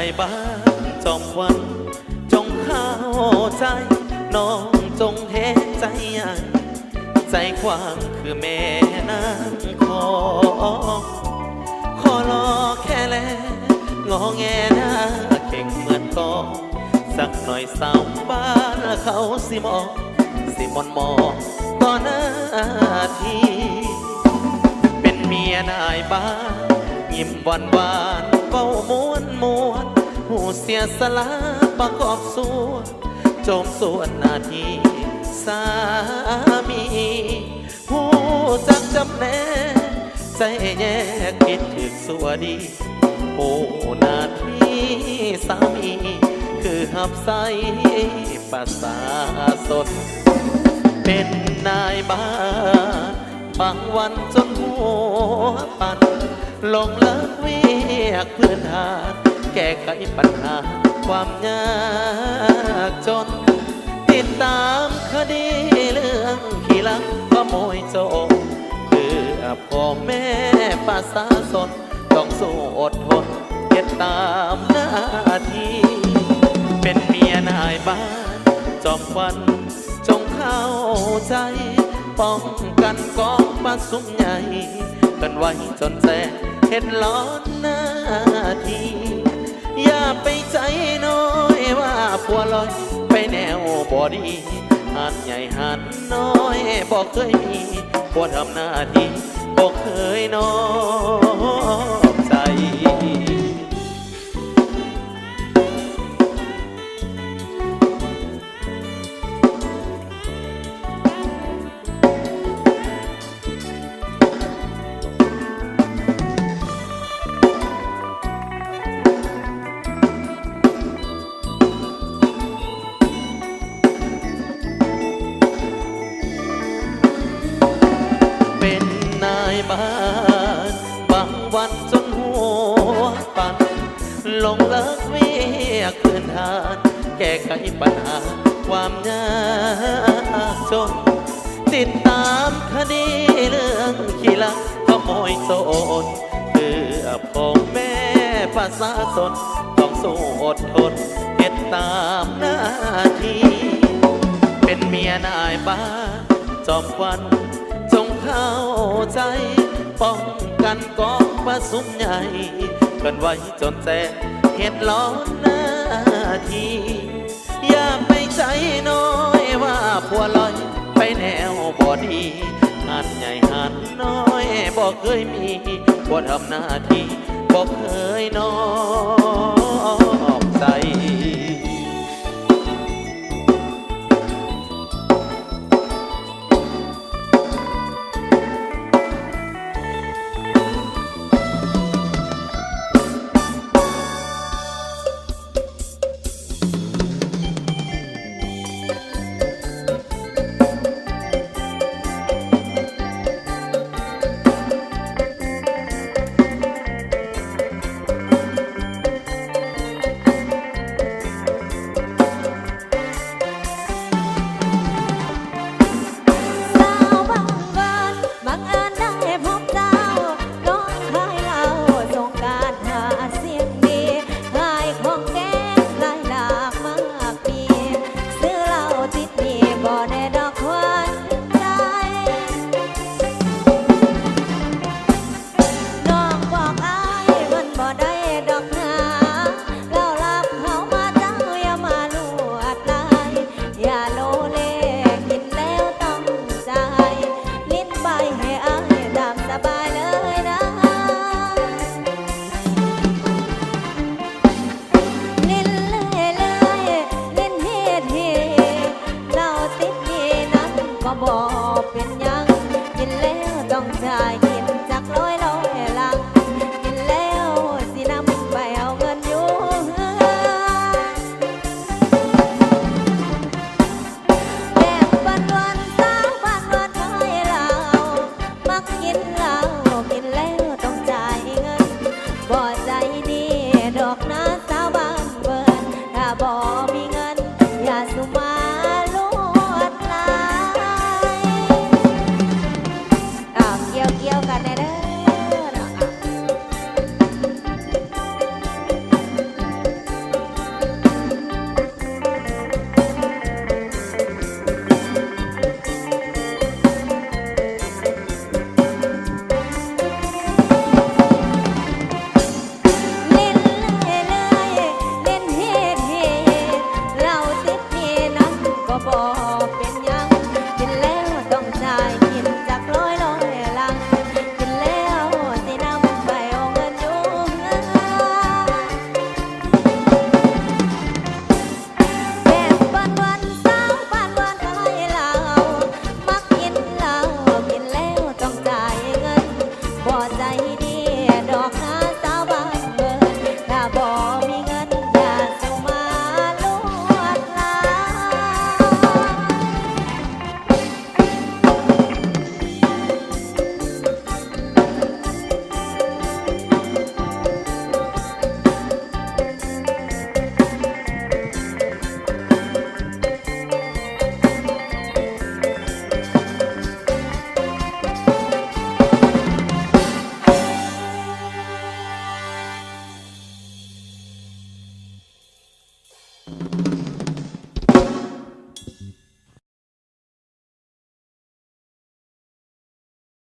ายบ้านจอมวันจงเข้าใจน้องจงเห็นใจใหญ่ใจความคือแม่นางขอรอแค่แลงอแงหน้าเก่งเหมือนกองสักหน่อยสาวบ้านเขาสิมองสิมอนมองต่อหน้าทีเป็นเมียนายบ้านยิ้มหวานหวานเบ้าม้วนม้วนหูเสียสละประกอบส่วนโจมส่วนหน้าที่สามีหูจักจำแนกใจแยกคิดถึงสัวดีโอ้หน้าที่สามีคือหับใสภาษาสดเป็นนายบ้านบางวันจนหัวปั่นลงเลิกเวียกพื้นฐานแก้ไขปัญหาความยากจนติดตามคดีเรื่องขี้ลักขโมยโจรเพื่อพ่อแม่ภาษาสดต้องสู้อดทนเก็บตามหน้าที่เป็นเมียนายบ้านจอมควันจงเข้าใจป้องกันกองปลาสุ่มใหญ่กันไว้จนแจ้งเห็นล้อนหน้าที่อย่าไปใจน้อยว่าผัวลอยไปแนวบ่ดีหันใหญ่หันน้อยบอกเคยมีผัวทำหน้าที่บอกเคยนอกใจบ้านบางวันจนหัวปั่นลงเลิกเวียกพื้นฐานแก้ไขปัญหาความยากจนติดตามคดีเรื่องขี้ลักขโมยโจรเพื่อพ่อแม่ภาษาสนต้องสู้อดทนเก็บตามหน้าที่เป็นเมียนายบ้านจอมควันจงเข้าใจป้องกันกองปลาสุ่มใหญ่กันไว้จนแจ้งเหตุล้อนหน้าที่อย่าไปใจน้อยว่าผัวลอยไปแนวบ่ดีหันใหญ่หันน้อยบอกเคยมีบ่ทำหน้าที่บอกเคยนอกใจ บอก